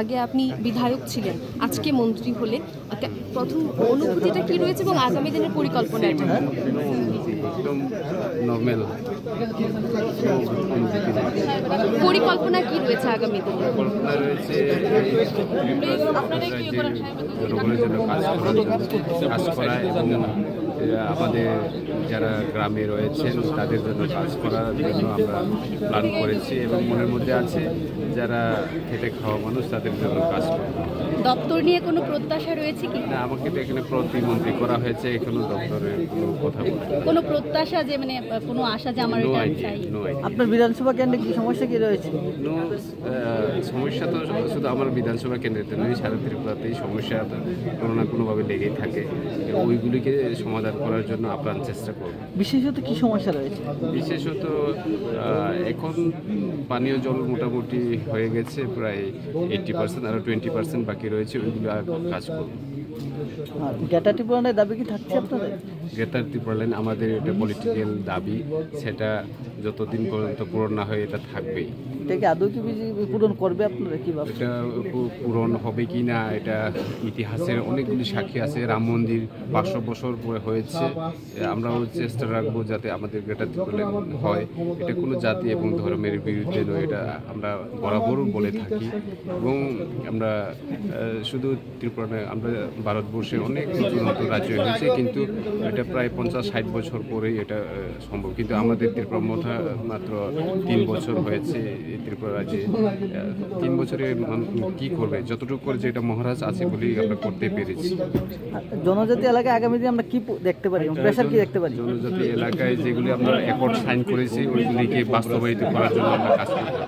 আগে আপনি বিধায়ক ছিলেন, আজকে মন্ত্রী হলে প্রথম অনুভূতিটা কি রয়েছে এবং আগামী দিনের পরিকল্পনা? পরিকল্পনা কি রয়েছে আগামী দিনে? জনগণের জন্য কাজ করা এবং আমাদের যারা গ্রামে রয়েছেন তাদের জন্য কাজ করার জন্য আমরা প্ল্যান করেছি এবং মনের মধ্যে আছে যারা খেটে খাওয়া মানুষ তাদের জন্য কাজ করা। দপ্তর নিয়ে কোনো প্রত্যাশা রয়েছে কি? না, আমাকে তো এখানে প্রতিমন্ত্রী করা হয়েছে, এখনো দপ্তরের কোনো কথা বলি। কোনো প্রত্যাশা যে মানে কোনো আশা যে আমার চাই? আপনার বিধানসভা কেন্দ্রে কি সমস্যা কি রয়েছে? সমস্যা তো শুধু আমার বিধানসভা কেন্দ্রেতে নয়, সারা ত্রিপুরাতেই সমস্যা কোনো না কোনোভাবে লেগেই থাকে। ওইগুলিকে সমাধান করার জন্য আপ্রাণ চেষ্টা করব। বিশেষত কি সমস্যা রয়েছে? বিশেষত এখন পানীয় জল মোটামুটি হয়ে গেছে প্রায় 80%, আরও 20% বাকি রয়েছে, ওইগুলো আর কাজ করব। গ্রেটার পূরণের দাবি কি থাকছে আপনাদের? গ্রেটার ত্রিপুরা আমাদের এটা পলিটিক্যাল দাবি, সেটা যতদিন পর্যন্ত পূরণ না হয় এটা থাকবেই। এটাকে আদৌ কি বিজেপি পূরণ করবে আপনারা কি ভাবছেন? এটা পূরণ হবে কি না এটা ইতিহাসের অনেকগুলি সাক্ষী আছে। রাম মন্দির 500 বছর পরে হয়েছে, আমরাও চেষ্টা রাখবো যাতে আমাদের গ্রেটার ত্রিপুরা হয়। এটা কোনো জাতি এবং ধর্মের বিরুদ্ধে নয়, এটা আমরা বরাবর বলে থাকি। এবং আমরা শুধু ত্রিপুরা নয়, আমরা ভারতবর্ষে অনেক নতুন নতুন রাজ্য হয়েছে, কিন্তু এটা প্রায় 50-60 বছর পরেই এটা সম্ভব। কিন্তু আমাদের ত্রিপুরা মাত্র 3 বছর হয়েছে। ত্রিপুরা রাজ্যে 3 বছরে কি করবে, যতটুকু করে যেটা মহারাজ আছে বলেই আমরা করতে পেরেছি। জনজাতি এলাকায় আগামী দিনে আমরা কি দেখতে পারি, প্রেসার কি দেখতে পারি? জনজাতি এলাকায় যেগুলি আমরা অ্যাকর্ড সাইন করেছি ওইগুলিকে বাস্তবায়িত করার জন্য আমরা কাজ করতে